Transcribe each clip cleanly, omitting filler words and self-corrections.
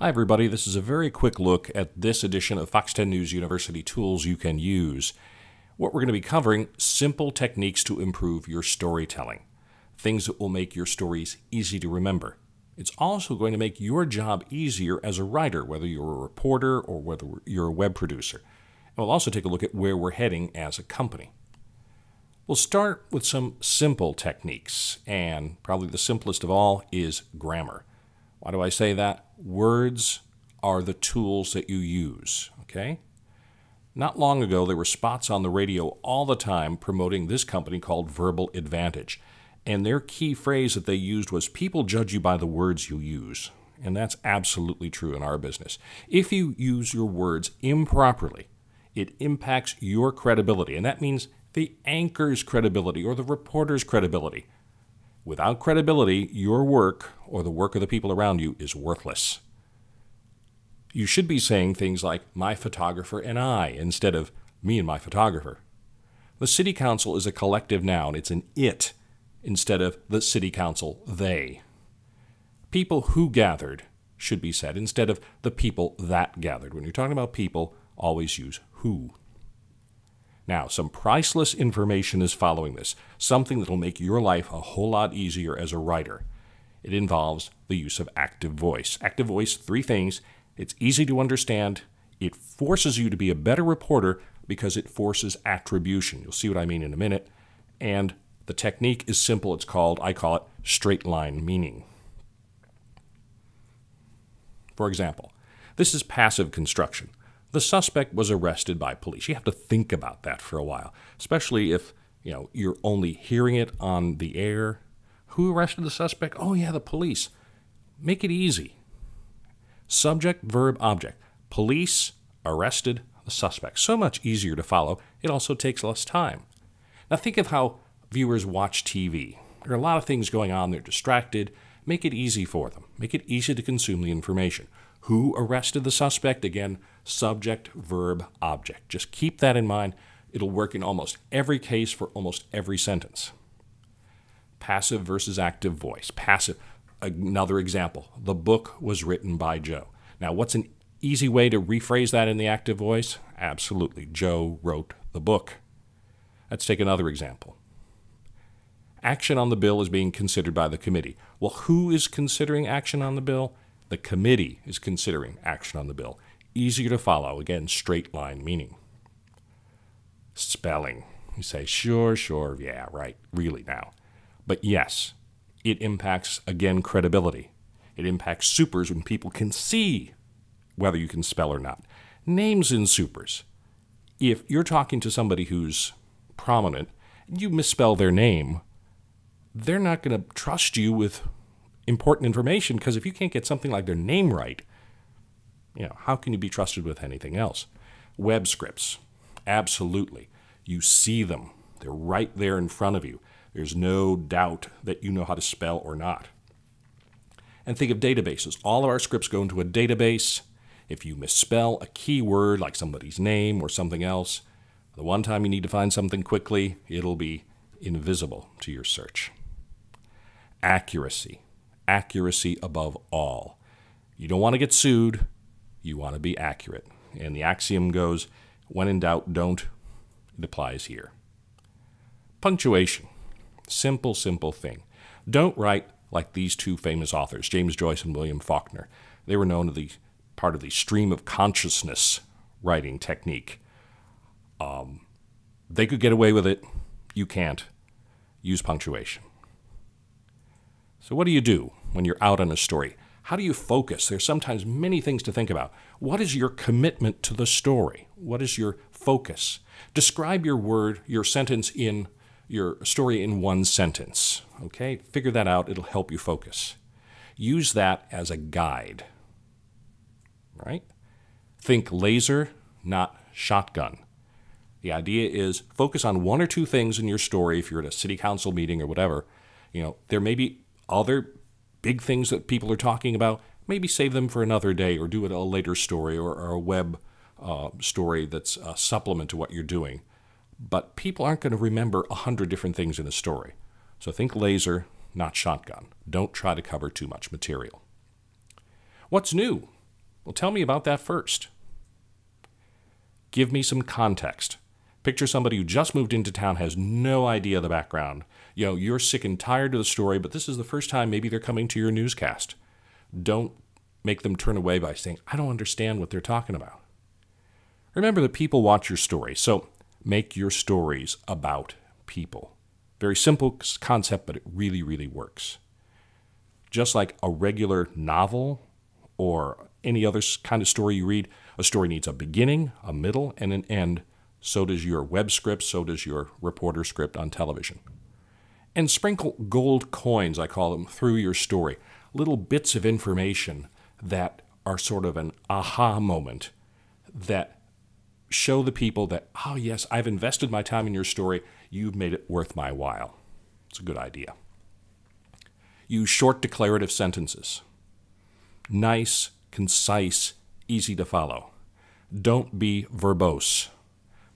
Hi everybody, this is a very quick look at this edition of Fox 10 News University Tools You Can Use. What we're going to be covering, simple techniques to improve your storytelling. Things that will make your stories easy to remember. It's also going to make your job easier as a writer, whether you're a reporter or whether you're a web producer. And we'll also take a look at where we're heading as a company. We'll start with some simple techniques, and probably the simplest of all is grammar. Why do I say that? Words are the tools that you use, okay? Not long ago, there were spots on the radio all the time promoting this company called Verbal Advantage. And their key phrase that they used was, people judge you by the words you use. And that's absolutely true in our business. If you use your words improperly, it impacts your credibility. And that means the anchor's credibility or the reporter's credibility. Without credibility, your work or the work of the people around you is worthless. You should be saying things like, my photographer and I, instead of me and my photographer. The city council is a collective noun. It's an it instead of the city council, they. People who gathered should be said instead of the people that gathered. When you're talking about people, always use who. Now, some priceless information is following this, something that will make your life a whole lot easier as a writer. It involves the use of active voice. Active voice, three things. It's easy to understand. It forces you to be a better reporter because it forces attribution. You'll see what I mean in a minute. And the technique is simple. I call it straight line meaning. For example, this is passive construction. The suspect was arrested by police. You have to think about that for a while, especially if you're only hearing it on the air. Who arrested the suspect? Oh yeah, the police. Make it easy. Subject, verb, object. Police arrested the suspect. So much easier to follow. It also takes less time. Now think of how viewers watch TV. There are a lot of things going on. They're distracted. Make it easy for them. Make it easy to consume the information. Who arrested the suspect? Again, subject, verb, object. Just keep that in mind. It'll work in almost every case for almost every sentence. Passive versus active voice. Passive. Another example. The book was written by Joe. Now, what's an easy way to rephrase that in the active voice? Absolutely. Joe wrote the book. Let's take another example. Action on the bill is being considered by the committee. Well, who is considering action on the bill? The committee is considering action on the bill. Easier to follow. Again, straight line meaning. Spelling. You say, sure, yeah, right, really now. But yes, it impacts, again, credibility. It impacts supers when people can see whether you can spell or not. Names in supers. If you're talking to somebody who's prominent and you misspell their name, they're not going to trust you with important information, because if you can't get something like their name right, how can you be trusted with anything else? Web scripts, absolutely. You see them. They're right there in front of you. There's no doubt that you know how to spell or not. And think of databases. All of our scripts go into a database. If you misspell a keyword like somebody's name or something else, the one time you need to find something quickly, it'll be invisible to your search. Accuracy. Accuracy above all. You don't want to get sued. You want to be accurate. And the axiom goes, when in doubt, don't. It applies here. Punctuation. Simple thing. Don't write like these two famous authors, James Joyce and William Faulkner. They were known to be part of the stream of consciousness writing technique. They could get away with it. You can't. Use punctuation. So what do you do when you're out on a story? How do you focus? There's sometimes many things to think about. What is your commitment to the story? What is your focus? Describe your sentence in your story in one sentence. Okay? Figure that out. It'll help you focus. Use that as a guide. Right? Think laser, not shotgun. The idea is focus on one or two things in your story. If you're at a city council meeting or whatever, there may be other big things that people are talking about. Maybe save them for another day or do it a later story or a web story that's a supplement to what you're doing. But people aren't going to remember 100 different things in a story. So think laser, not shotgun. Don't try to cover too much material. What's new? Well, tell me about that first. Give me some context. Picture somebody who just moved into town, has no idea of the background. You're sick and tired of the story, but this is the first time maybe they're coming to your newscast. Don't make them turn away by saying, I don't understand what they're talking about. Remember that people watch your story, so make your stories about people. Very simple concept, but it really, really works. Just like a regular novel or any other kind of story you read, a story needs a beginning, a middle, and an end. So does your web script, so does your reporter script on television. And sprinkle gold coins, I call them, through your story. Little bits of information that are sort of an aha moment that show the people that, oh yes, I've invested my time in your story. You've made it worth my while. It's a good idea. Use short declarative sentences. Nice, concise, easy to follow. Don't be verbose.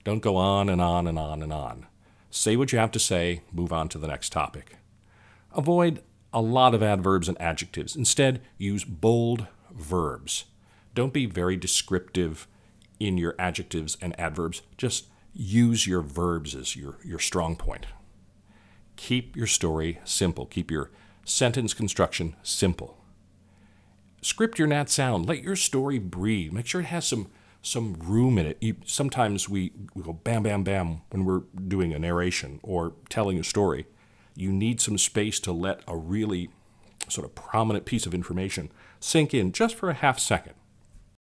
Don't go on and on and on and on. Say what you have to say, move on to the next topic. Avoid a lot of adverbs and adjectives. Instead, use bold verbs. Don't be very descriptive in your adjectives and adverbs. Just use your verbs as your strong point. Keep your story simple. Keep your sentence construction simple. Script your nat sound. Let your story breathe. Make sure it has some room in it. Sometimes we go bam, bam, bam when we're doing a narration or telling a story. You need some space to let a really sort of prominent piece of information sink in just for a half second.